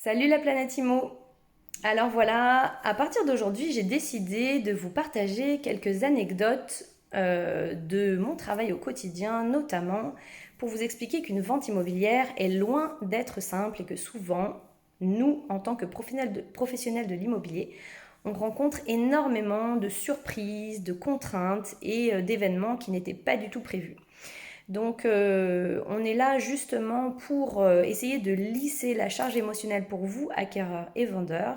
Salut la planète Imo. Alors voilà, à partir d'aujourd'hui, j'ai décidé de vous partager quelques anecdotes de mon travail au quotidien, notamment pour vous expliquer qu'une vente immobilière est loin d'être simple et que souvent, nous, en tant que professionnels de l'immobilier, on rencontre énormément de surprises, de contraintes et d'événements qui n'étaient pas du tout prévus. Donc, on est là justement pour essayer de lisser la charge émotionnelle pour vous, acquéreurs et vendeurs.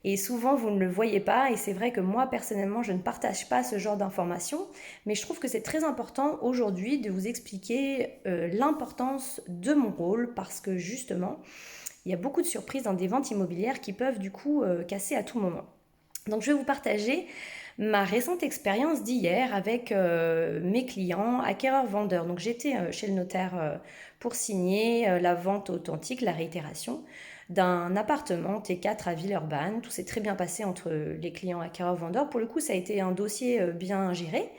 Et souvent, vous ne le voyez pas. Et c'est vrai que moi, personnellement, je ne partage pas ce genre d'informations. Mais je trouve que c'est très important aujourd'hui de vous expliquer l'importance de mon rôle parce que justement, il y a beaucoup de surprises dans des ventes immobilières qui peuvent du coup casser à tout moment. Donc, je vais vous partager ma récente expérience d'hier avec mes clients acquéreurs-vendeurs. Donc j'étais chez le notaire pour signer la vente authentique, la réitération d'un appartement T4 à Villeurbanne. Tout s'est très bien passé entre les clients acquéreurs-vendeurs. Pour le coup, ça a été un dossier bien géré.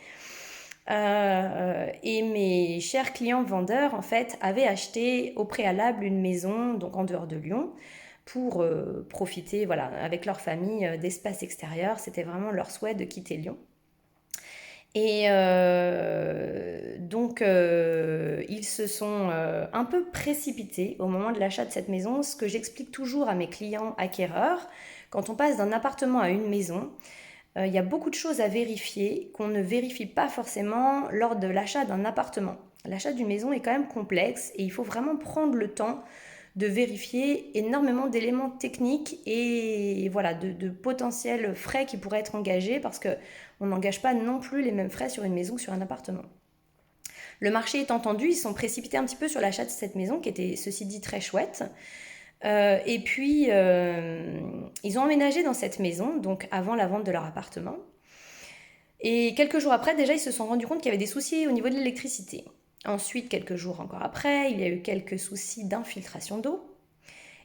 Et mes chers clients vendeurs, en fait, avaient acheté au préalable une maison, donc en dehors de Lyon, pour profiter, voilà, avec leur famille d'espace extérieur. C'était vraiment leur souhait de quitter Lyon. Et donc, ils se sont un peu précipités au moment de l'achat de cette maison, ce que j'explique toujours à mes clients acquéreurs. Quand on passe d'un appartement à une maison, il y a beaucoup de choses à vérifier qu'on ne vérifie pas forcément lors de l'achat d'un appartement. L'achat d'une maison est quand même complexe et il faut vraiment prendre le temps de vérifier énormément d'éléments techniques et voilà, de potentiels frais qui pourraient être engagés parce qu'on n'engage pas non plus les mêmes frais sur une maison que sur un appartement. Le marché étant tendu, ils sont précipités un petit peu sur l'achat de cette maison qui était, ceci dit, très chouette. Et puis, ils ont emménagé dans cette maison, donc avant la vente de leur appartement. Et quelques jours après, déjà, ils se sont rendus compte qu'il y avait des soucis au niveau de l'électricité. Ensuite, quelques jours encore après, il y a eu quelques soucis d'infiltration d'eau.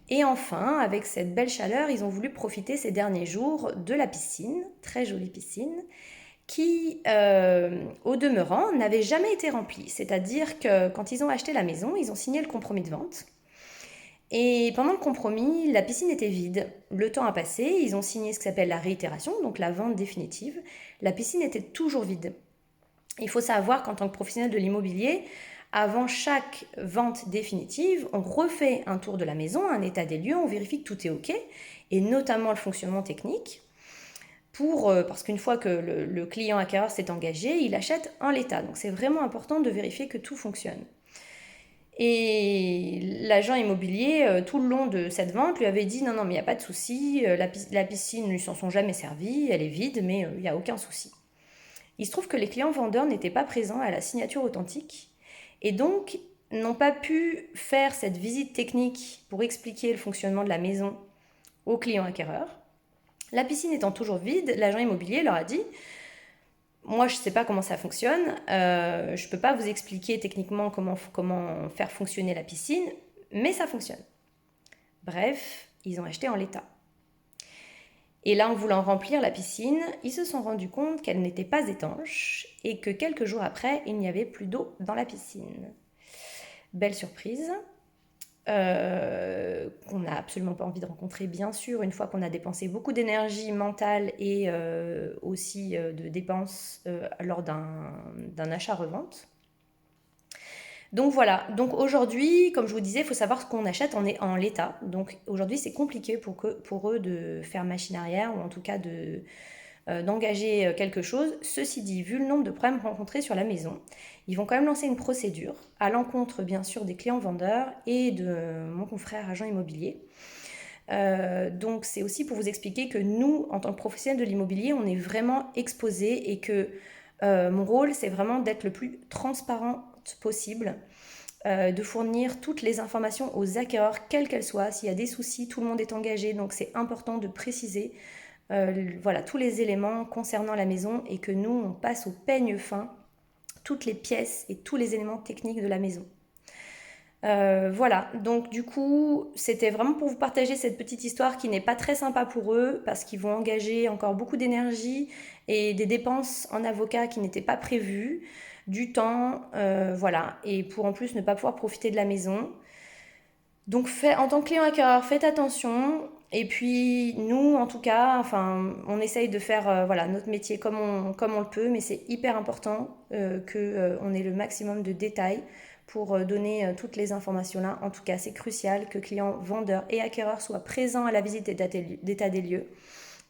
Et enfin, avec cette belle chaleur, ils ont voulu profiter ces derniers jours de la piscine, très jolie piscine, qui, au demeurant, n'avait jamais été remplie. C'est-à-dire que quand ils ont acheté la maison, ils ont signé le compromis de vente. Et pendant le compromis, la piscine était vide. Le temps a passé, ils ont signé ce qui s'appelle la réitération, donc la vente définitive. La piscine était toujours vide. Il faut savoir qu'en tant que professionnel de l'immobilier, avant chaque vente définitive, on refait un tour de la maison, un état des lieux, on vérifie que tout est OK, et notamment le fonctionnement technique, parce qu'une fois que le client acquéreur s'est engagé, il achète en l'état. Donc c'est vraiment important de vérifier que tout fonctionne. Et l'agent immobilier, tout le long de cette vente, lui avait dit non, non, mais il n'y a pas de souci, la piscine ne lui s'en sont jamais servis, elle est vide, mais il n'y a aucun souci. Il se trouve que les clients vendeurs n'étaient pas présents à la signature authentique et donc n'ont pas pu faire cette visite technique pour expliquer le fonctionnement de la maison aux clients acquéreurs. La piscine étant toujours vide, l'agent immobilier leur a dit moi, je ne sais pas comment ça fonctionne. Je ne peux pas vous expliquer techniquement comment faire fonctionner la piscine, mais ça fonctionne. Bref, ils ont acheté en l'état. Et là, en voulant remplir la piscine, ils se sont rendus compte qu'elle n'était pas étanche et que quelques jours après, il n'y avait plus d'eau dans la piscine. Belle surprise, qu'on n'a absolument pas envie de rencontrer, bien sûr, une fois qu'on a dépensé beaucoup d'énergie mentale et aussi de dépenses lors d'un achat-revente. Donc voilà, donc aujourd'hui, comme je vous disais, il faut savoir ce qu'on achète en l'état. Donc aujourd'hui, c'est compliqué pour eux de faire machine arrière ou en tout cas d'engager quelque chose. Ceci dit, vu le nombre de problèmes rencontrés sur la maison, ils vont quand même lancer une procédure à l'encontre, bien sûr, des clients vendeurs et de mon confrère agent immobilier. Donc c'est aussi pour vous expliquer que nous, en tant que professionnels de l'immobilier, on est vraiment exposés et que mon rôle, c'est vraiment d'être le plus transparente possible, de fournir toutes les informations aux acquéreurs, quelles qu'elles soient. S'il y a des soucis, tout le monde est engagé, donc c'est important de préciser voilà, tous les éléments concernant la maison et que nous, on passe au peigne fin toutes les pièces et tous les éléments techniques de la maison. Voilà, donc du coup, c'était vraiment pour vous partager cette petite histoire qui n'est pas très sympa pour eux parce qu'ils vont engager encore beaucoup d'énergie et des dépenses en avocat qui n'étaient pas prévues, du temps, voilà, et pour en plus ne pas pouvoir profiter de la maison. Donc en tant que client acquéreur, faites attention. Et puis nous, en tout cas, enfin, on essaye de faire voilà, notre métier comme on le peut, mais c'est hyper important qu'on ait le maximum de détails pour donner toutes les informations là. En tout cas, c'est crucial que clients, vendeurs et acquéreurs soient présents à la visite d'état des lieux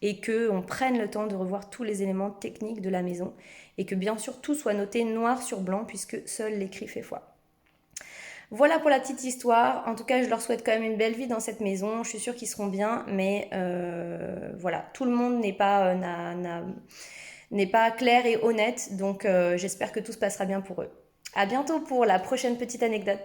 et qu'on prenne le temps de revoir tous les éléments techniques de la maison et que bien sûr tout soit noté noir sur blanc puisque seul l'écrit fait foi. Voilà pour la petite histoire. En tout cas, je leur souhaite quand même une belle vie dans cette maison. Je suis sûre qu'ils seront bien, mais voilà, tout le monde n'est pas clair et honnête, donc j'espère que tout se passera bien pour eux. À bientôt pour la prochaine petite anecdote.